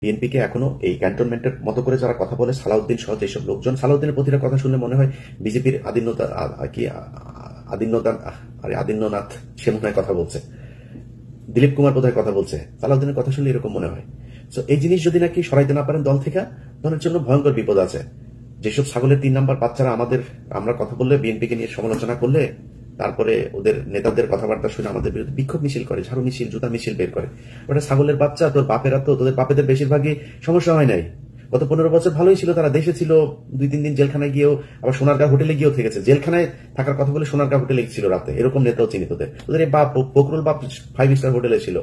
বিএনপিকে এখনো এই ক্যান্টনমেন্টের মতো করে যারা কথা বলে, সালাউদ্দিন সহ যেসব লোকজন, সালাউদ্দিনের প্রতিটা কথা শুনলে মনে হয় বিজেপির আদিন্যনাথ সে মনে হয় কথা বলছে, দিলীপ কুমার বোধহয় কথা বলছে, সালাউদ্দিনের কথা শুনলে এরকম মনে হয়। তো এই জিনিস যদি নাকি সরাইতে না পারেন দল থেকে, দলের জন্য ভয়ঙ্কর বিপদ আছে। যেসব ছাগলের 3 নাম্বার বাচ্চারা আমরা কথা বললে, বিএনপিকে নিয়ে সমালোচনা করলে, তারপরে ওদের নেতাদের কথাবার্তা শুনে আমাদের বিরুদ্ধে বিক্ষোভ মিছিল করে, ঝাড়ু মিছিল, জুতা মিছিল বের করে। ওটা ছাগলের বাচ্চা। তোদের বাপেদের বেশিরভাগই সমস্যা হয় নাই। গত 15 বছর ভালোই ছিল, তারা দেশে ছিল, 2-3 দিন জেলখানায় গিয়েও, আবার সোনারগাঁ হোটেলে গিয়েও থেকেছে। জেলখানায় থাকার কথা বলে সোনারগাঁ হোটেলে ছিল রাতে, এরকম নেতাও চিনি তোদের এই বাপ ফখরুল বাপ 5 স্টার হোটেলে ছিল।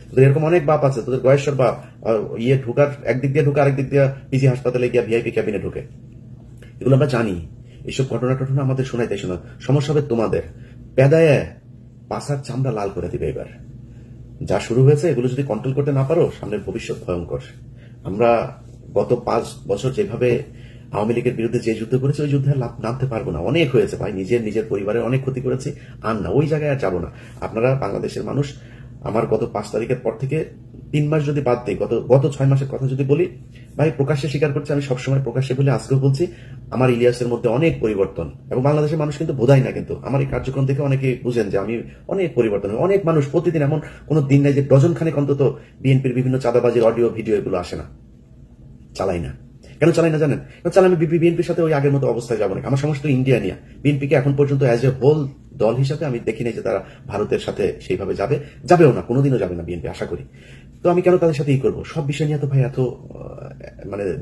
তোদের এরকম অনেক বাপ আছে, তোদের গয়েশ্বর বাপ ঢুকার একদিক দিয়ে ঢুকে, আরেক দিক দিয়ে পিজি হাসপাতালে গিয়ে ভিআইপি ক্যাবিনে ঢুকে। এগুলো আমরা জানি। এইসব ঘটনা আমাদের শোনাইতে শোনা সমস্যা হবে তোমাদের। পেদায় পাশার চামড়া লাল করে দিবে এবার। যা শুরু হয়েছে, এগুলো যদি কন্ট্রোল করতে না পারো, সামনের ভবিষ্যৎ ভয়ঙ্কর। আমরা গত 5 বছর যেভাবে আওয়ামী লীগের বিরুদ্ধে যে যুদ্ধ করেছি, ওই যুদ্ধে নামতে পারবো না। অনেক হয়েছে ভাই, নিজের পরিবারের অনেক ক্ষতি করেছি। আর না, ওই জায়গায় আর যাবো না। আপনারা বাংলাদেশের মানুষ, আমার গত 5 তারিখের পর থেকে 3 মাস যদি বাদ দিই, গত 6 মাসের কথা যদি বলি, ভাই প্রকাশ্যে স্বীকার করছি, আমি সবসময় প্রকাশ্যে বলে আজকেও বলছি, আমার ইলিয়াসের মধ্যে অনেক পরিবর্তন। এবং বাংলাদেশের মানুষ কিন্তু বোঝায় না, কিন্তু আমার এই কার্যক্রম দেখে অনেকে বুঝেন যে আমি অনেক পরিবর্তন। অনেক মানুষ প্রতিদিন, এমন কোনো দিন নাই যে ডজন খানেক অন্তত বিএনপির বিভিন্ন চাঁদাবাজির অডিও ভিডিও এগুলো আসে না। চালাই না। কেন চালাই না জানেন? আমি বিএনপির সাথে ওই আগের মতো অবস্থায় যাবো না। আমার সমস্ত ইন্ডিয়া নিয়ে, বিএনপিকে এখন পর্যন্ত অ্যাজ এ হোল দল হিসাবে আমি দেখিনি যে তারা ভারতের সাথে সেইভাবে যাবেও না, কোনোদিনও যাবে না বিএনপি, আশা করি। তো আমি কেন তাদের সাথে করবো? সব বিষয় নিয়ে তো ভাই এত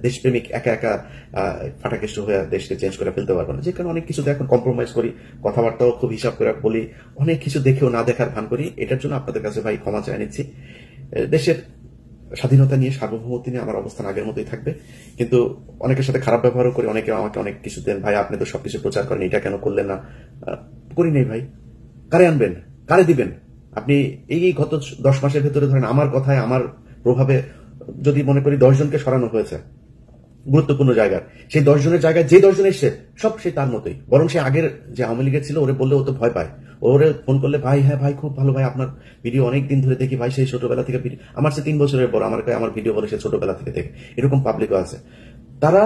দেশপ্রেমিক একা একা ফাটাকেষ্ট হয়ে দেশকে চেঞ্জ করে ফেলতে পারবো না। যে কারণে অনেক কিছু এখন কম্প্রোমাইজ করি, কথাবার্তাও খুব হিসাব করে বলি, অনেক কিছু দেখেও না দেখার ভান করি। এটার জন্য আপনাদের কাছে ভাই ক্ষমা চাই নিচ্ছি। দেশের স্বাধীনতা নিয়ে, সার্বভৌমত্ব নিয়ে আমার অবস্থান আগের মতোই থাকবে। কিন্তু অনেকের সাথে খারাপ ব্যবহারও করি, অনেকে আমাকে অনেক কিছু দেন, ভাই আপনি তো সবকিছু প্রচার করেন, এটা কেন করলেন না? করি নেই ভাই। কারে আনবেন, কারে দিবেন? আপনি এই গত 10 মাসের ভেতরে ধরেন আমার কথায়, আমার প্রভাবে যদি মনে করি 10 জনকে সরানো হয়েছে গুরুত্বপূর্ণ জায়গার, সেই 10 জনের জায়গায় যে 10 জন এসছে সব সে তার মতোই, বরং সে আগের যে আওয়ামী লীগের ছিল, ওরে বললে ও তো ভয় পায়। ওরে ফোন করলে, ভাই হ্যাঁ ভাই খুব ভালো ভাই, আপনার ভিডিও অনেক দিন ধরে দেখি ভাই, সেই ছোটবেলা থেকে ভিডিও, আমার সে 3 বছরের বড়, আমার ভিডিও বলে সে ছোটবেলা থেকে দেখে। এরকম পাবলিকও আছে। তারা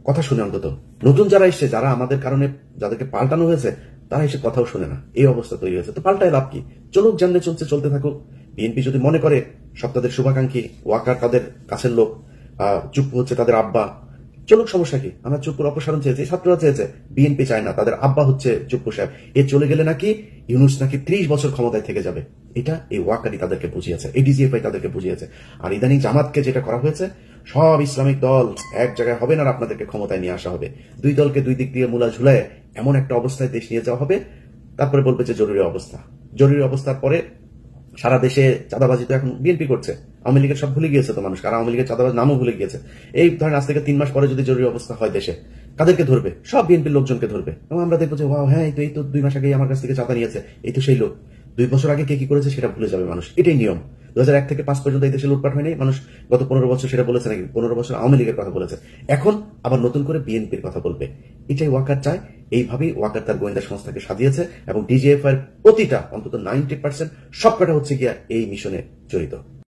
কথা শুনে অন্তত। নতুন যারা এসছে, যারা আমাদের কারণে যাদেরকে পাল্টানো হয়েছে, তারা এসে কথাও শুনে না। এই অবস্থা তৈরি হয়েছে। তো পাল্টায় লাভ কি? চলুক, জানলে চলতে থাকুক। বিএনপি যদি মনে করে সব তাদের শুভাকাঙ্ক্ষী, ওয়াকার তাদের কাছের লোক, চুপ হচ্ছে তাদের আব্বা, চলুক, সমস্যা কি? আমরা চুপুর অপসারণ চেয়েছি, ছাত্ররা চেয়েছে, বিএনপি চায় না, তাদের আব্বা হচ্ছে চুপ্পু সাহেব। এ চলে গেলে নাকি ইউনূস নাকি 30 বছর ক্ষমতায় থেকে যাবে। এটা এই ওয়াকারই তাদেরকে বুঝিয়েছে, এডিজিএফআই তাদেরকে বুঝিয়েছে। আর ইদানিং জামাতকে যেটা করা হয়েছে, সব ইসলামিক দল এক জায়গায় হবে না, আর আপনাদেরকে ক্ষমতায় নিয়ে আসা হবে। 2 দলকে 2 দিক দিয়ে মূলা ঝুলায় এমন একটা অবস্থায় দেশ নিয়ে যাওয়া হবে, তারপরে বলবে যে জরুরি অবস্থা। জরুরি অবস্থার পরে সারা দেশে চাঁদাবাজি তো এখন বিএনপি করছে। আওয়ামী লীগের সব ভুলে গিয়েছে তো মানুষ, কারণ আওয়ামী লীগের চাঁদাবাজ নামও ভুলে গিয়েছে। এই ধরেন আজ থেকে 3 মাস পরে যদি জরুরি অবস্থা হয় দেশে, কাদেরকে ধরবে? সব বিএনপির লোকজনকে ধরবে। এবং আমরা দেখবো যে হ্যাঁ, এই তো 2 মাস আগে আমার কাছ থেকে চাঁদা নিয়েছে, এই তো সেই লোক। 2 বছর আগে কে কি করেছে সেটা ভুলে যাবে মানুষ। এটাই নিয়ম। 2001 থেকে 5 পর্যন্ত এই দেশে লুটপাট হয়নি। মানুষ গত 15 বছর সেটা বলেছে নাকি? 15 বছর আওয়ামী লীগের কথা বলেছে, এখন আবার নতুন করে বিএনপির কথা বলবে। এটাই ওয়াকার চায়। এইভাবেই ওয়াকার তার গোয়েন্দা সংস্থাকে সাজিয়েছে, এবং ডিজিএফআই এর প্রতিটা অন্তত 90% সবকটা হচ্ছে গিয়া এই মিশনে জড়িত।